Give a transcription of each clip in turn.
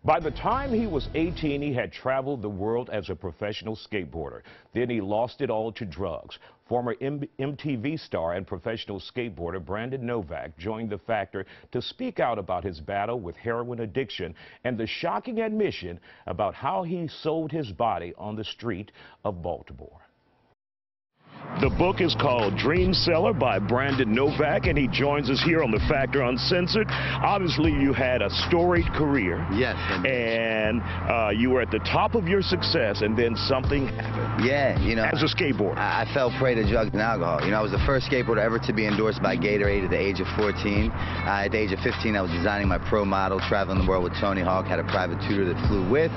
By the time he was 18, he had traveled the world as a professional skateboarder. Then he lost it all to drugs. Former MTV star and professional skateboarder Brandon Novak joined The Factor to speak out about his battle with heroin addiction and the shocking admission about how he sold his body on the street of Baltimore. The book is called Dream Seller by Brandon Novak, and he joins us here on The Factor Uncensored. Obviously, you had a storied career. Yes. And you were at the top of your success, and then something happened. Yeah, you know. As a skateboarder. I fell prey to drugs and alcohol. You know, I was the first skateboarder ever to be endorsed by Gatorade at the age of 14. At the age of 15, I was designing my pro model, traveling the world with Tony Hawk, had a private tutor that flew with.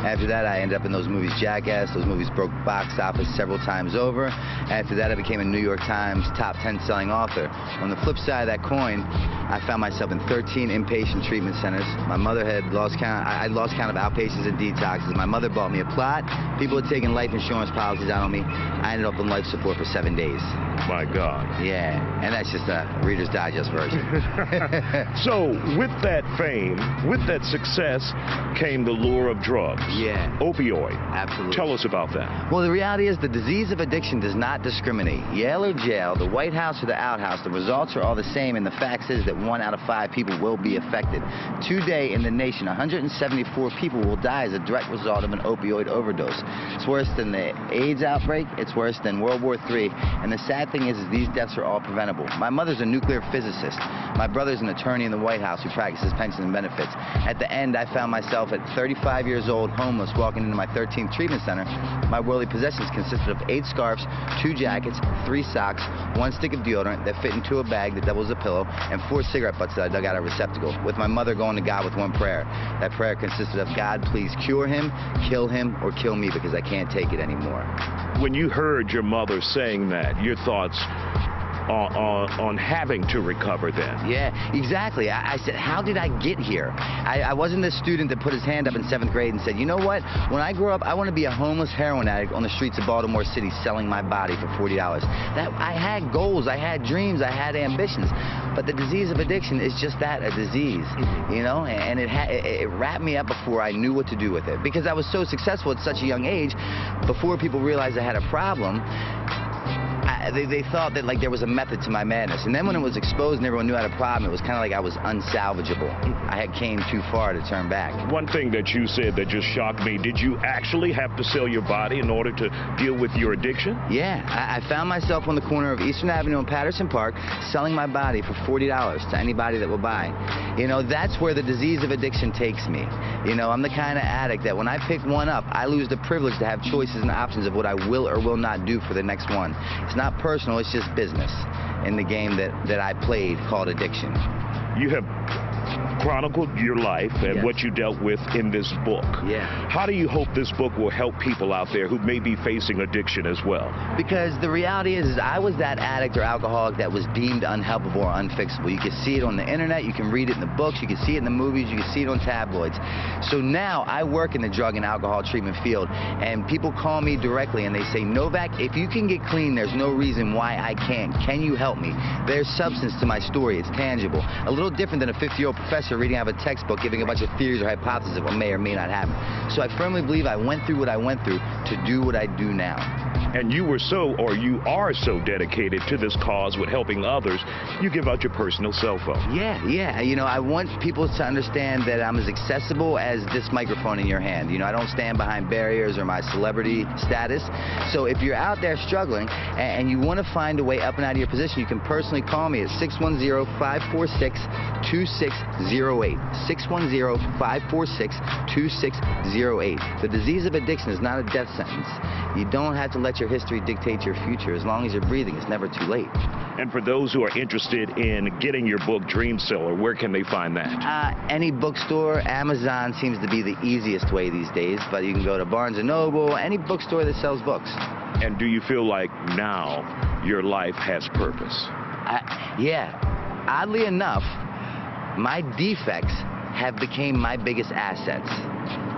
After that, I ended up in those movies Jackass. Those movies broke box office several times over. After that, I became a New York Times top 10 selling author. On the flip side of that coin, I found myself in 13 inpatient treatment centers. My mother had lost count. I lost count of outpatients and detoxes. My mother bought me a plot. People had taken life insurance policies out on me. I ended up on life support for 7 days. My God. Yeah, and that's just a Reader's Digest version. So, with that fame, with that success, came the lure of drugs. Yeah. Opioid. Absolutely. Tell us about that. Well, the reality is the disease of addiction does not discriminate. Yale or jail, the White House or the outhouse, the results are all the same, and the fact is that 1 out of 5 people will be affected. Today in the nation, 174 people will die as a direct result of an opioid overdose. It's worse than the AIDS outbreak. It's worse than World War III. And the sad thing is these deaths are all preventable. My mother's a nuclear physicist. My brother's an attorney in the White House who practices pensions and benefits. At the end, I found myself at 35 years old, homeless, walking into my 13th treatment center. My worldly possessions consisted of 8 scarves, 2 jackets, 3 socks, 1 stick of deodorant that fit into a bag that doubles a pillow, and 4 cigarette butts that I dug out of a receptacle, with my mother going to God with 1 prayer. That prayer consisted of, God, please cure him, or kill me because I can't take it anymore. When you heard your mother saying that, your thoughts on having to recover then? Yeah, exactly. I said, how did I get here? I wasn't the student that put his hand up in 7th grade and said, you know what? When I grow up, I want to be a homeless heroin addict on the streets of Baltimore City selling my body for $40. I had goals, I had dreams, I had ambitions. But the disease of addiction is just that, a disease, you know? And it wrapped me up before I knew what to do with it. Because I was so successful at such a young age, before people realized I had a problem, they thought that like there was a method to my madness. And then when it was exposed and everyone knew I had a problem, it was kind of like I was unsalvageable. I had came too far to turn back. One thing that you said that just shocked me, did you actually have to sell your body in order to deal with your addiction? Yeah, I found myself on the corner of Eastern Avenue and Patterson Park selling my body for $40 to anybody that will buy. You know, that's where the disease of addiction takes me. You know, I'm the kind of addict that when I pick one up, I lose the privilege to have choices and options of what I will or will not do for the next one. It's not personal, it's just business in the game that I played called addiction. You have chronicled your life and yes. what you dealt with in this book. Yeah. How do you hope this book will help people out there who may be facing addiction as well? Because the reality is I was that addict or alcoholic that was deemed unhelpable or unfixable. You can see it on the internet, you can read it in the books, you can see it in the movies, you can see it on tabloids. So now I work in the drug and alcohol treatment field, and people call me directly and they say, Novak, if you can get clean, there's no reason why I can't. Can you help me? There's substance to my story. It's tangible. A little different than a 50-year-old professor reading out of a textbook, giving a bunch of theories or hypotheses of what may or may not happen. So I firmly believe I went through what I went through to do what I do now. And you were so, or you are so dedicated to this cause with helping others, you give out your personal cell phone. Yeah. You know, I want people to understand that I'm as accessible as this microphone in your hand. You know, I don't stand behind barriers or my celebrity status. So if you're out there struggling and you want to find a way up and out of your position, you can personally call me at 610-546-2608. 610-546-2608. The disease of addiction is not a death sentence. You don't have to let your history dictate your future. As long as you're breathing, it's never too late. And for those who are interested in getting your book, Dream Seller, where can they find that? Any bookstore. Amazon seems to be the easiest way these days, but you can go to Barnes & Noble, any bookstore that sells books. And do you feel like now your life has purpose? Yeah. Oddly enough, my defects have become my biggest assets.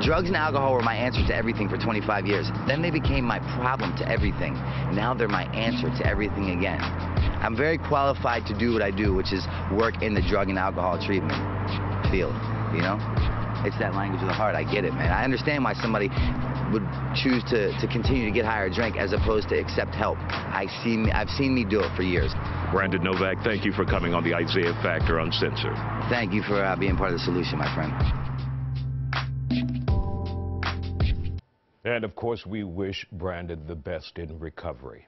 Drugs and alcohol were my answer to everything for 25 years. Then they became my problem to everything. Now they're my answer to everything again. I'm very qualified to do what I do, which is work in the drug and alcohol treatment field, you know? It's that language of the heart. I get it, man. I understand why somebody would choose to continue to get high or drink as opposed to accept help. I've seen me do it for years. Brandon Novak, thank you for coming on the Isaiah Factor Uncensored. Thank you for being part of the solution, my friend. And of course, we wish Brandon the best in recovery.